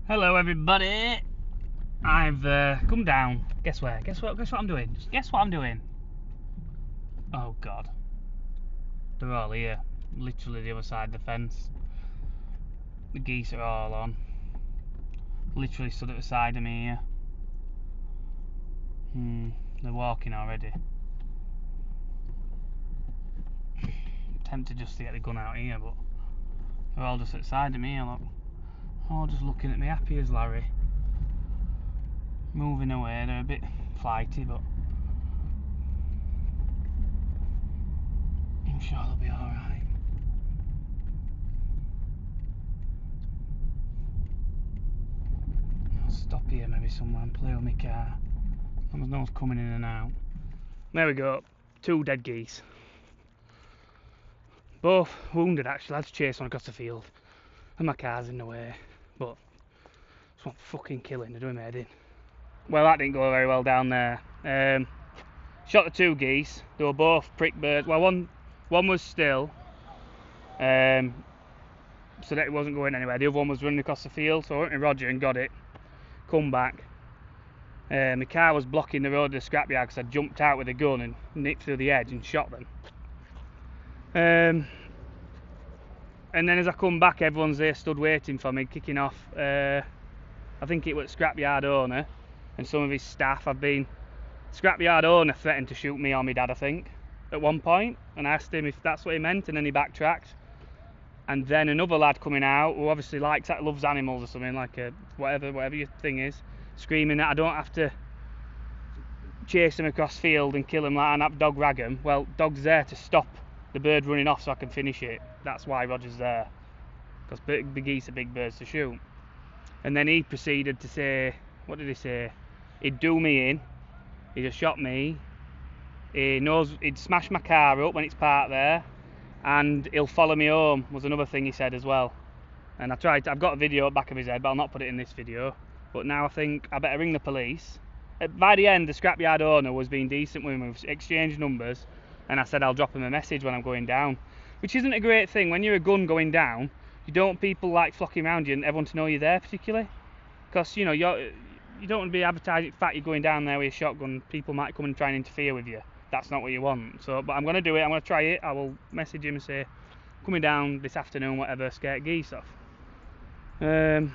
Hello everybody. I've come down. Guess where? Guess what I'm doing? Just guess what I'm doing. Oh god. They're all here. Literally the other side of the fence. The geese are all on. Literally stood at the side of me here. They're walking already. I'm tempted just to get the gun out here, but they're all just at the side of me here, look. All just looking at me happy as Larry. Moving away, they're a bit flighty, but I'm sure they'll be alright. I'll stop here maybe somewhere and play with my car. There's no one's coming in and out. There we go, 2 dead geese. Both wounded actually, I had to chase one across the field. And my car's in the way. But it's not fucking killing, they're doing my head in. Well, that didn't go very well down there. Shot the 2 geese. They were both prick birds. Well, one was still, so that it wasn't going anywhere. The other one was running across the field, so I went to Roger and got it. Come back. My car was blocking the road to the scrapyard because I jumped out with a gun and nipped through the edge and shot them. And then as I come back, everyone's there stood waiting for me, kicking off. I think it was scrapyard owner and some of his staff. Scrapyard owner threatened to shoot me or my dad, I think, at one point, and I asked him if that's what he meant, and then he backtracked. And then another lad coming out who obviously loves animals or something, like whatever your thing is, screaming that I don't have to chase him across field and kill him like and have dog rag him. Well, dog's there to stop the bird running off so I can finish it. That's why Roger's there, because the geese are big birds to shoot. And then he proceeded to say, what did he say? He'd do me in, he'd have shot me, he'd smash my car up when it's parked there, and he'll follow me home, was another thing he said as well. And I've got a video at the back of his head, but I'll not put it in this video. But now I think I better ring the police. By the end, the scrapyard owner was being decent with me, we've exchanged numbers, and I said I'll drop him a message when I'm going down. Which isn't a great thing. When you're a gun going down, you don't want people like flocking around you and everyone to know you're there particularly. Because, you know, you don't want to be advertising the fact you're going down there with a shotgun. People might come and try and interfere with you. That's not what you want. So, but I'm going to do it. I'm going to try it. I will message him and say, coming down this afternoon, whatever, scare geese off. I'm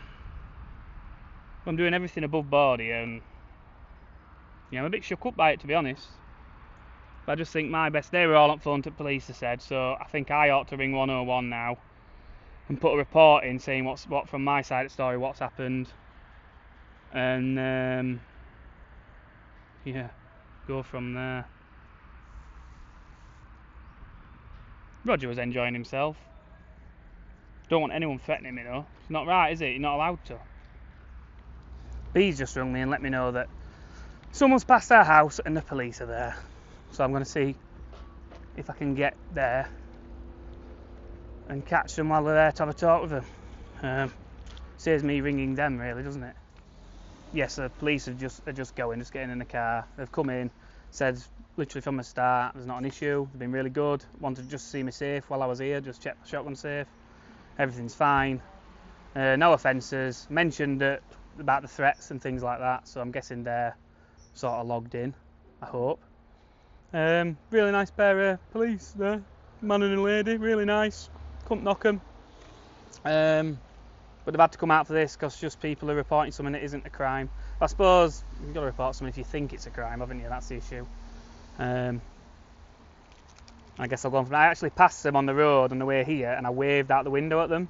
doing everything above board here, and I'm a bit shook up by it, to be honest. But I just think they were all up front at police, I said, so I think I ought to ring 101 now and put a report in saying what from my side of the story, what's happened, and go from there. Roger was enjoying himself. Don't want anyone threatening me though. It's not right, is it? You're not allowed to. Bees just rung me and let me know that someone's passed our house and the police are there. So I'm going to see if I can get there and catch them while they're there to have a talk with them. Saves me ringing them, really, doesn't it? Yes, the police are just getting in the car. They've come in, said literally from the start there's not an issue. They've been really good. Wanted to just see me safe while I was here, just check the shotgun safe. Everything's fine. No offences. Mentioned about the threats and things like that. So I'm guessing they're sort of logged in. I hope. Really nice pair of police there, man and a lady, really nice, couldn't knock them. But they've had to come out for this because just people are reporting something that isn't a crime. I suppose you've got to report something if you think it's a crime, haven't you? That's the issue. I guess I'll go on from that. I actually passed them on the road on the way here and I waved out the window at them,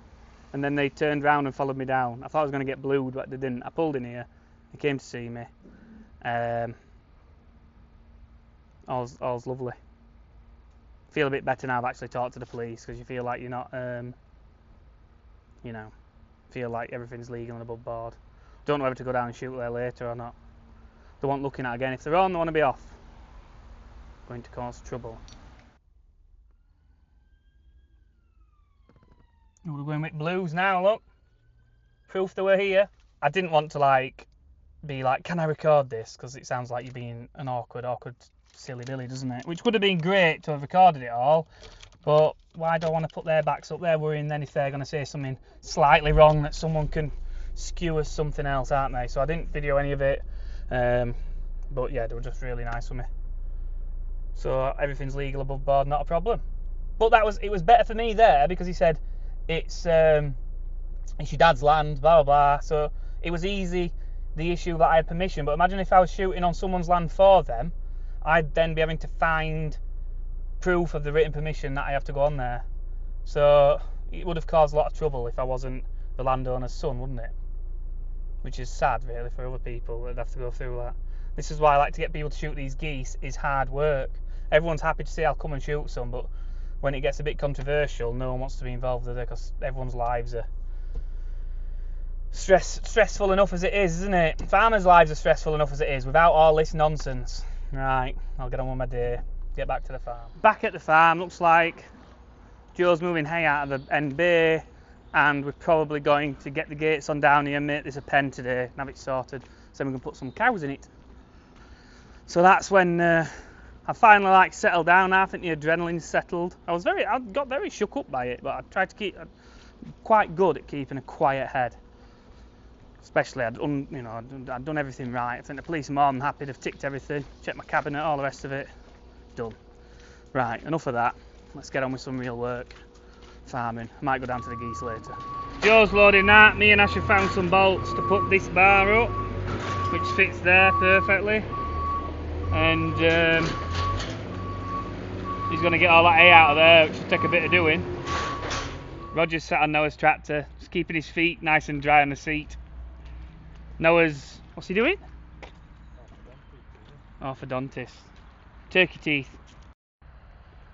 and then they turned round and followed me down. I thought I was going to get blued, but they didn't. I pulled in here, they came to see me. All's lovely. Feel a bit better now I've actually talked to the police, because you feel like you're not, feel like everything's legal and above board. Don't know whether to go down and shoot there later or not. They want looking at again. If they're on, they want to be off. Going to cause trouble. We're going with blues now, look. Proof they were here. I didn't want to be like, can I record this? Because it sounds like you're being an awkward silly Billy, doesn't it? Which would have been great to have recorded it all, but why do I want to put their backs up there, worrying then if they're going to say something slightly wrong that someone can skew as something else, aren't they? So I didn't video any of it, but yeah, they were just really nice with me. So everything's legal above board, not a problem. But it was better for me there because he said it's your dad's land, blah blah blah. So it was easy, the issue that I had permission. But imagine if I was shooting on someone's land for them, I'd then be having to find proof of the written permission that I have to go on there. So it would have caused a lot of trouble if I wasn't the landowner's son, wouldn't it? Which is sad, really, for other people that have to go through that. This is why I like to get people to shoot these geese. Is hard work. Everyone's happy to say I'll come and shoot some, but when it gets a bit controversial, no one wants to be involved with it because everyone's lives are stressful enough as it is, isn't it? Farmers' lives are stressful enough as it is without all this nonsense. Right, I'll get on with my day. Get back to the farm. Back at the farm, looks like Joe's moving hay out of the end bay, and we're probably going to get the gates on down here and make this a pen today and have it sorted so we can put some cows in it. So that's when I finally settled down. I think the adrenaline's settled. I got very shook up by it, but I tried to keep quite good at keeping a quiet head. Especially I'd done everything right. I think the police are more than happy. They've ticked everything, checked my cabinet, all the rest of it. Done. Right, enough of that. Let's get on with some real work. Farming. I might go down to the geese later. Joe's loading that. Me and Ash have found some bolts to put this bar up, which fits there perfectly. And he's going to get all that hay out of there, which will take a bit of doing. Roger's sat on Noah's tractor, just keeping his feet nice and dry on the seat. Noah's, what's he doing? Orthodontist. Turkey teeth.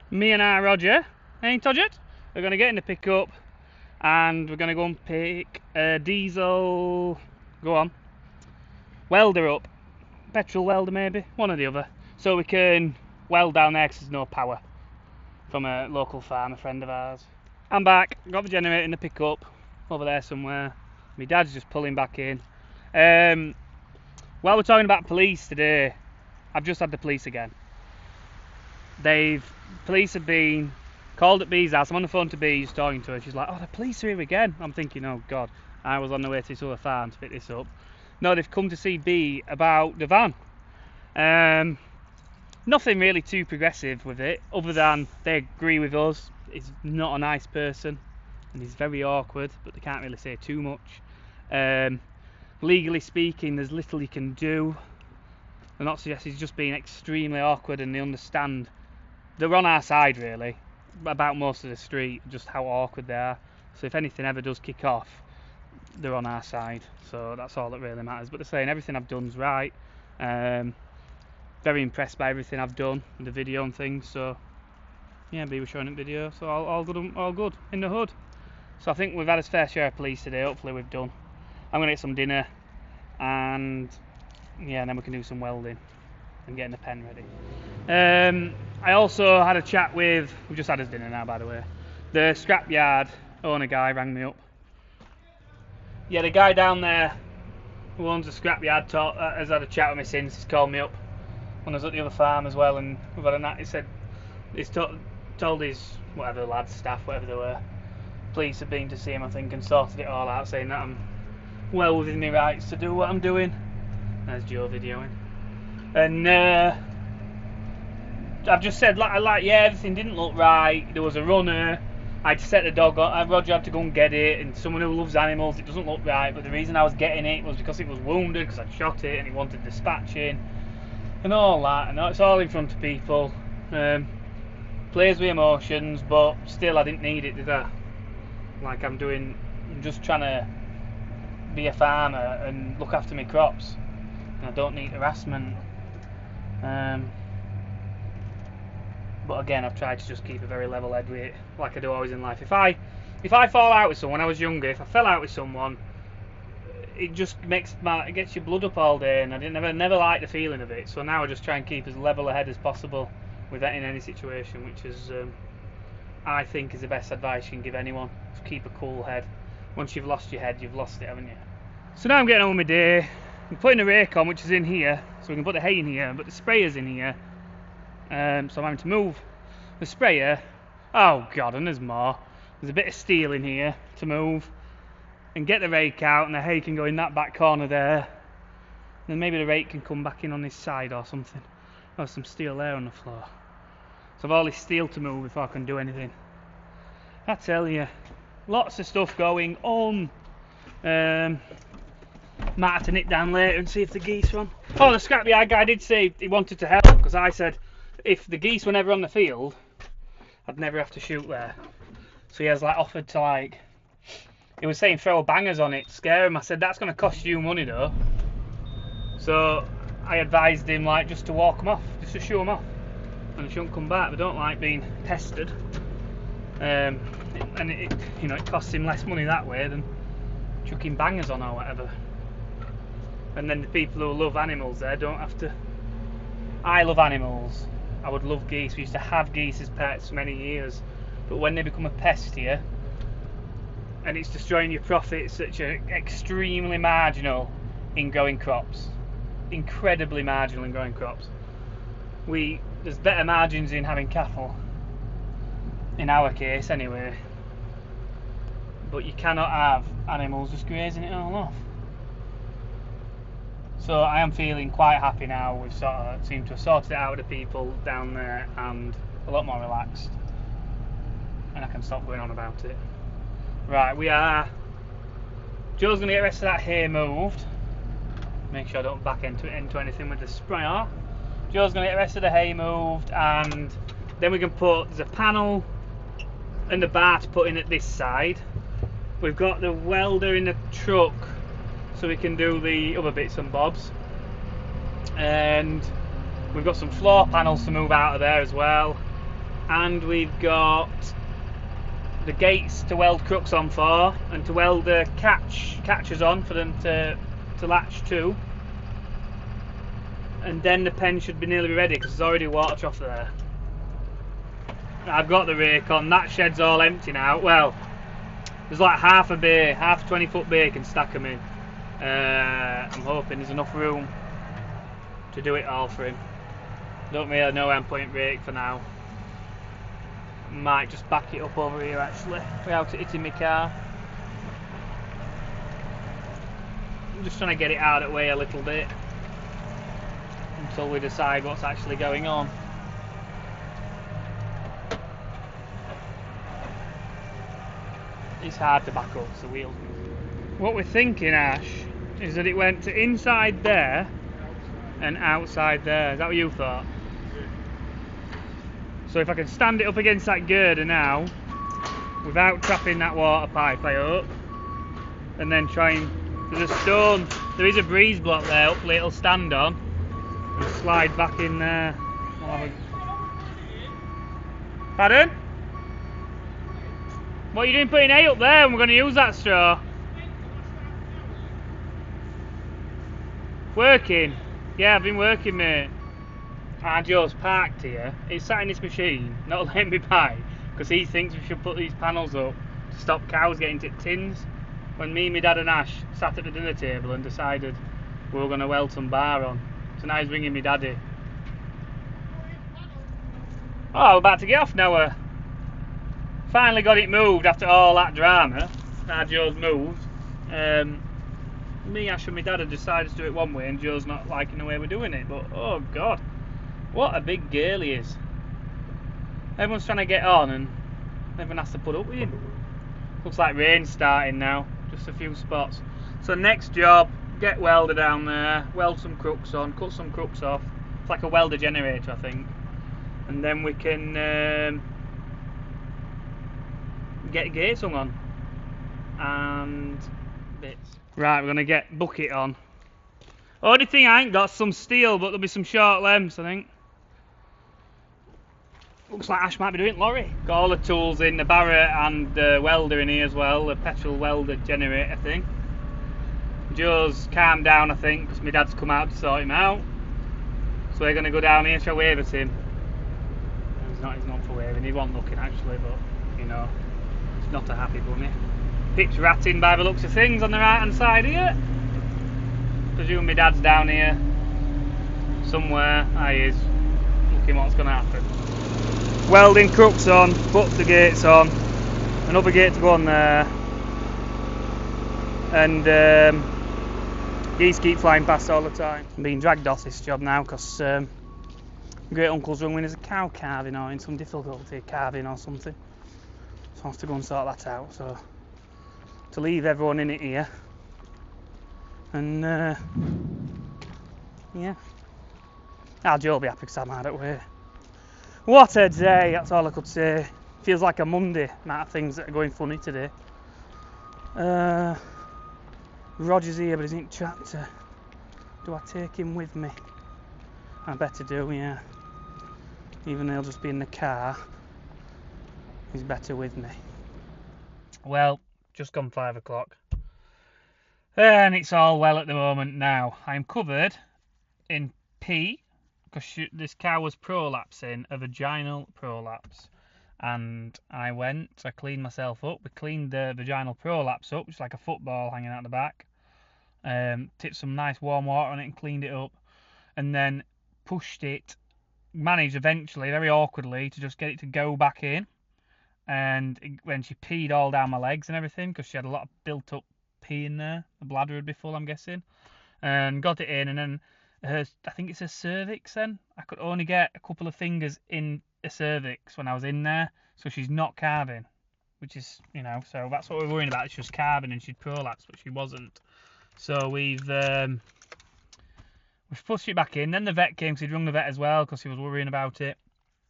Me and our Roger, ain't Todget? We're going to get in the pickup and we're going to go and pick a diesel, go on, welder up. Petrol welder maybe, one or the other. So we can weld down there because there's no power from a local farmer friend of ours. I'm back, got the generator in the pickup over there somewhere. My dad's just pulling back in. While we're talking about police today, I've just had the police again. Police have been called at Bee's house. I'm on the phone to Bee, just talking to her. She's like, oh, the police are here again. I'm thinking, oh God, I was on the way to this other farm to pick this up. No, they've come to see Bee about the van. Nothing really too progressive with it, other than they agree with us. He's not a nice person and he's very awkward, but they can't really say too much. Legally speaking, there's little he can do. I'm not suggesting he's just being extremely awkward, and they understand. They're on our side really about most of the street, just how awkward they are. So if anything ever does kick off, they're on our side. So that's all that really matters. But they're saying everything I've done's right. Very impressed by everything I've done in the video and things. So yeah, B was showing it video. So all good in the hood. So I think we've had a fair share of police today. Hopefully we've done. I'm gonna get some dinner, and yeah, and then we can do some welding and getting the pen ready. I also had a chat with, we just had his dinner now by the way, the scrapyard owner guy rang me up. Yeah, the guy down there who owns the scrapyard has had a chat with me since. He's called me up when I was at the other farm as well, and we've had a night. He said he's told his whatever lads, staff, whatever they were, police have been to see him, I think, and sorted it all out, saying that I'm well within my rights to do what I'm doing. There's Joe videoing. And I've just said, yeah, everything didn't look right. There was a runner. I'd set the dog on. Roger had to go and get it. And someone who loves animals, it doesn't look right. But the reason I was getting it was because it was wounded, because I'd shot it and he wanted dispatching. And all that. And it's all in front of people. Plays with emotions, but still I didn't need it, did I? Like I'm just trying to be a farmer and look after my crops. And I don't need harassment. But again, I've tried to just keep a very level head with it, like I do always in life. If I fall out with someone, when I was younger, if I fell out with someone, it just it gets your blood up all day, and I never liked the feeling of it. So now I just try and keep as level a head as possible with that in any situation, which is, I think, is the best advice you can give anyone. Just keep a cool head. Once you've lost your head, you've lost it, haven't you? So now I'm getting on with my day. I'm putting the rake on, which is in here, so we can put the hay in here, but the sprayer's in here. So I'm having to move the sprayer. Oh God, and there's more. There's a bit of steel in here to move. and get the rake out, and the hay can go in that back corner there. Then maybe the rake can come back in on this side or something. There's some steel there on the floor. So I've all this steel to move before I can do anything. I tell you, lots of stuff going on. Might have to nip down later and see if the geese are on. Oh, the scrapyard guy did say he wanted to help, because I said if the geese were never on the field, I'd never have to shoot there. So he has like offered to, like, he was saying throw bangers on it, scare him. I said that's going to cost you money though. So I advised him like just to walk them off, just to shoo them off, and they shouldn't come back. They don't like being pestered, and it, you know, it costs him less money that way than chucking bangers on or whatever. And then the people who love animals there don't have to. I love animals. I would love geese. We used to have geese as pets for many years, but when they become a pest here and it's destroying your profits, such a extremely marginal in growing crops, incredibly marginal in growing crops. There's better margins in having cattle, in our case anyway, but you cannot have animals just grazing it all off. So I am feeling quite happy now. We've sort of seemed to have sorted it out with the people down there and a lot more relaxed, and I can stop going on about it. Right, Joe's going to get the rest of that hay moved. Make sure I don't back into anything with the sprayer. Joe's going to get the rest of the hay moved, and then we can there's a panel and the bar to put in at this side. We've got the welder in the truck, so we can do the other bits and bobs, and we've got some floor panels to move out of there as well, and we've got the gates to weld crooks on for, and to weld the catches on for them to latch to, and then the pen should be nearly ready because there's already water trough there. I've got the rake on. That shed's all empty now. Well, there's like half a 20-foot bay can stack them in. I'm hoping there's enough room to do it all for him. Don't really know where I'm putting rake for now. Might just back it up over here actually, without it hitting my car. I'm just trying to get it out of the way a little bit until we decide what's actually going on. It's hard to back up, so wheels move. What we're thinking, Ash, is that it went to inside there and outside there. Is that what you thought? So if I can stand it up against that girder now, without trapping that water pipe, I hope, and then try and, there's a stone, there is a breeze block there, hopefully it'll stand on, and slide back in there. Pardon? What are you doing putting hay up there, and we're going to use that straw? Working? Yeah, I've been working, mate. Joe's parked here. He's sat in this machine, not letting me by, because he thinks we should put these panels up to stop cows getting to tins. When me, my dad and Ash sat at the dinner table and decided we were going to weld some bar on. So now he's ringing me daddy. Oh, we're about to get off now. Finally got it moved after all that drama. Joe's moved. Me, Ash and my dad had decided to do it one way, and Joe's not liking the way we're doing it, but oh god, what a big girl he is. Everyone's trying to get on and everyone has to put up with him. Looks like rain's starting now, just a few spots. So next job, get welder down there, weld some crooks on, cut some crooks off. It's like a welder generator, I think. And then we can get gates hung on and bits. Right, we're going to get bucket on. Only thing I ain't got some steel, but there'll be some short lengths, I think. Looks like Ash might be doing lorry. Got all the tools in, the barrow and the welder in here as well, the petrol welder generator thing. Joe's calmed down, I think, because my dad's come out to sort him out. So we're going to go down here, shall wave at him. He's not for waving, he wasn't looking actually, but you know, he's not a happy bunny. Pitch ratting by the looks of things on the right hand side here. Presume my dad's down here somewhere. He is looking what's going to happen. Welding crooks on, put the gates on, another gate to go on there. and geese keep flying past all the time. I'm being dragged off this job now because great uncle's rung me there's a cow calving or in some difficulty calving or something. So I have to go and sort that out. So to leave everyone in it here, and yeah, Joe will be happy because I'm hard at work. What a day! That's all I could say. Feels like a Monday. Amount of things that are going funny today. Roger's here, but he's in tractor. Do I take him with me? I better do, yeah. Even though he'll just be in the car, he's better with me. Well, just gone 5 o'clock. And it's all well at the moment now. I'm covered in pee, because this cow was prolapsing, a vaginal prolapse. And I cleaned myself up. We cleaned the vaginal prolapse up, just like a football hanging out the back. Tipped some nice warm water on it and cleaned it up. And then pushed it, managed eventually, very awkwardly, to just get it to go back in. And when she peed all down my legs and everything, because she had a lot of built up pee in there, the bladder would be full, I'm guessing. And got it in, and then I think it's her cervix then. I could only get a couple of fingers in a cervix when I was in there, so she's not calving, which is, so that's what we're worrying about. She was calving and she'd prolapsed, but she wasn't. So we've pushed it back in. Then the vet came, so he'd rung the vet as well because he was worrying about it.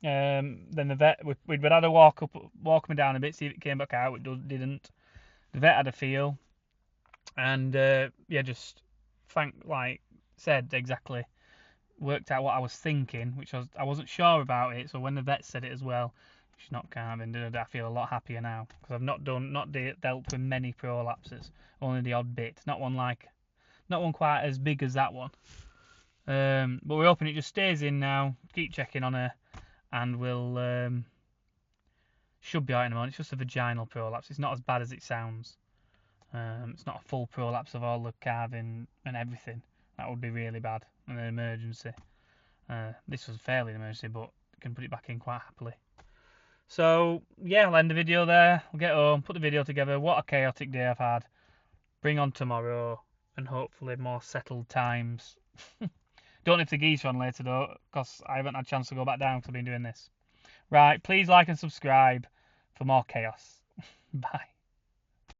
Then the vet, we'd had a walk me down a bit, see if it came back out. It didn't. The vet had a feel, and just said exactly, worked out what I was thinking, which I wasn't sure about it. So when the vet said it as well, she's not calving, I feel a lot happier now because I've not dealt with many prolapses, only the odd bit, not one quite as big as that one. But we're hoping it just stays in now. Keep checking on her, and we'll should be alright in a moment. It's just a vaginal prolapse. It's not as bad as it sounds. It's not a full prolapse of all the calving and everything. That would be really bad, an emergency. This was fairly an emergency, but I can put it back in quite happily. So yeah, I'll end the video there. I'll get home, put the video together. What a chaotic day I've had. Bring on tomorrow, and hopefully more settled times. Don't know if the geese are on later though, because I haven't had a chance to go back down because I've been doing this. Right, please like and subscribe for more chaos. Bye.